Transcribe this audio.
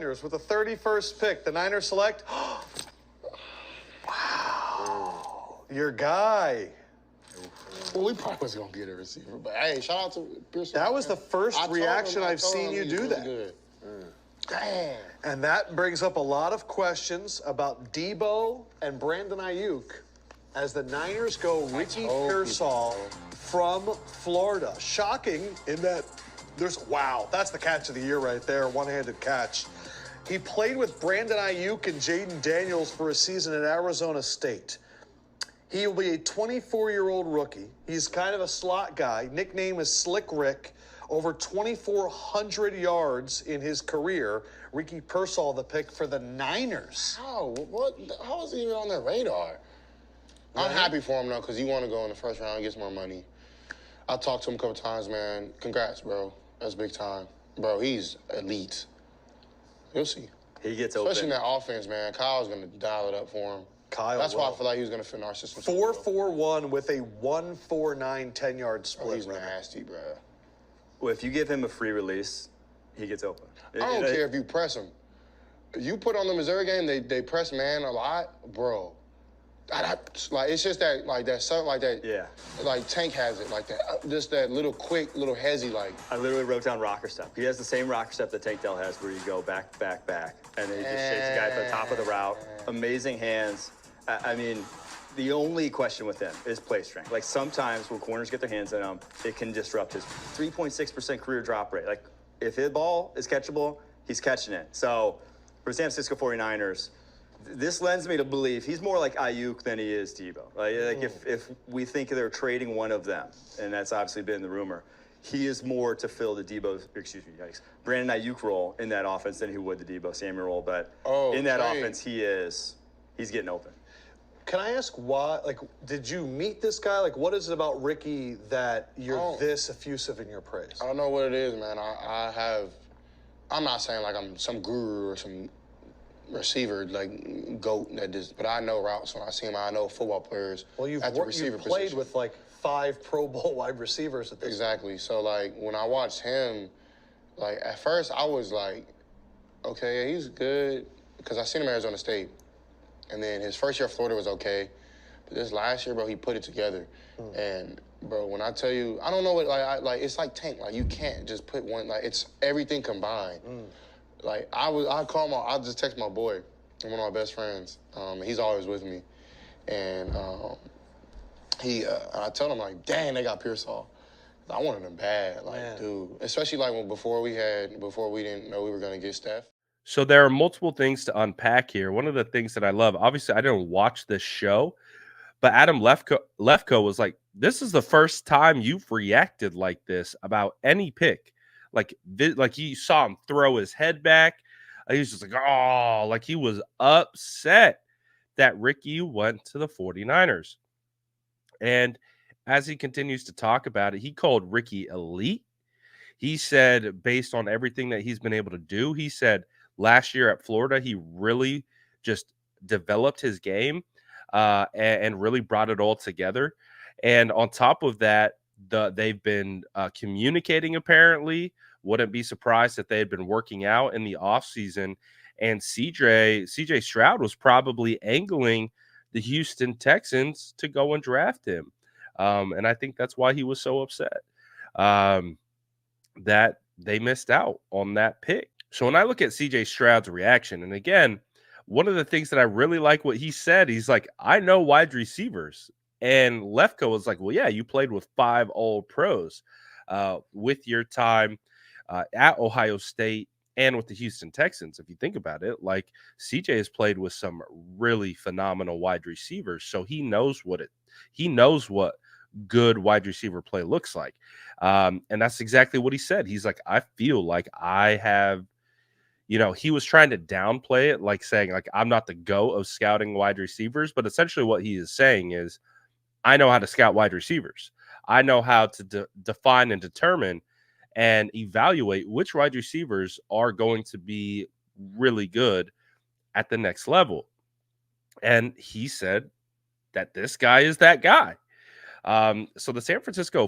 49ers with the 31st pick. The Niners select. Wow. Your guy. Well, we probably was going to get a receiver. But, hey, shout out to Pearsall. That was the first reaction I've seen you do that. Good. Damn. And that brings up a lot of questions about Debo and Brandon Ayuk as the Niners go Ricky Pearsall from Florida. Shocking in that that's the catch of the year right there, one-handed catch. He played with Brandon Ayuk and Jaden Daniels for a season at Arizona State. He will be a 24-year-old rookie. He's kind of a slot guy. Nickname is Slick Rick. Over 2,400 yards in his career. Ricky Pearsall, the pick for the Niners. How? What? How is he even on their radar? Right. I'm happy for him, though, because he want to go in the first round and get some more money. I talked to him a couple times, man. Congrats, bro. That's big time. Bro, he's elite. You'll see. He gets open. Especially in that offense, man. Kyle's going to dial it up for him. That's why I feel like he was going to fit in our system. 4-4-1 with a 1-4-9 10-yard split. Oh, he's nasty, bro. Well, if you give him a free release, he gets open. I don't care if you press him. You put on the Missouri game, they press man a lot, bro. Like, it's just that, like, that something like that. Yeah. Like, Tank has it, like that. Just that little quick, little hezzy, like. I literally wrote down rocker step. He has the same rocker step that Tank Dell has, where you go back, back, back, and then he just shakes the guy at the top of the route. Amazing hands. I mean, the only question with him is play strength. Like, sometimes when corners get their hands on him, it can disrupt his 3.6% career drop rate. Like, if his ball is catchable, he's catching it. So, for the San Francisco 49ers, this lends me to believe he's more like Ayuk than he is Debo. Like if we think they're trading one of them, and that's obviously been the rumor, he is more to fill the Brandon Ayuk role in that offense than he would the Debo Samuel role. But in that offense, he's getting open. Can I ask why? Like, did you meet this guy? Like, what is it about Ricky that you're this effusive in your praise? I don't know what it is, man. I'm not saying like I'm some guru or some receiver, like GOAT that does, but I know routes when I see him. I know football players. Well, you've at the receiver played position. With like 5 Pro Bowl wide receivers at this Exactly. So like when I watched him, like at first I was like, okay, yeah, he's good, because I seen him at Arizona State, and then his first year at Florida was okay, but this last year, bro, he put it together. And bro, when I tell you, I don't know what like it's like Tank. Like you can't just put one. Like it's everything combined. Like I just text my boy, one of my best friends. He's always with me, and I told him like, dang, they got Pearsall. I wanted him bad, like dude. Especially like before we didn't know we were gonna get Steph. So there are multiple things to unpack here. One of the things that I love, obviously, I didn't watch this show, but Adam Lefko was like, "This is the first time you've reacted like this about any pick." Like you saw him throw his head back. He was just like, oh, like he was upset that Ricky went to the 49ers. And as he continues to talk about it, he called Ricky elite. He said, based on everything that he's been able to do, he said last year at Florida, he really just developed his game and really brought it all together. And on top of that, they've been communicating, apparently. Wouldn't be surprised if they had been working out in the offseason. And CJ Stroud was probably angling the Houston Texans to go and draft him. And I think that's why he was so upset that they missed out on that pick. So when I look at CJ Stroud's reaction, and again, one of the things that I really like what he said, he's like, I know wide receivers. And Lefko was like, well, yeah, you played with 5 All-Pros with your time at Ohio State and with the Houston Texans. If you think about it, like CJ has played with some really phenomenal wide receivers, so he knows what good wide receiver play looks like. And that's exactly what he said. He's like, I feel like I have, he was trying to downplay it, like saying, like, I'm not the GOAT of scouting wide receivers, but essentially what he is saying is, I know how to scout wide receivers. I know how to define and determine and evaluate which wide receivers are going to be really good at the next level. And he said that this guy is that guy. So the San Francisco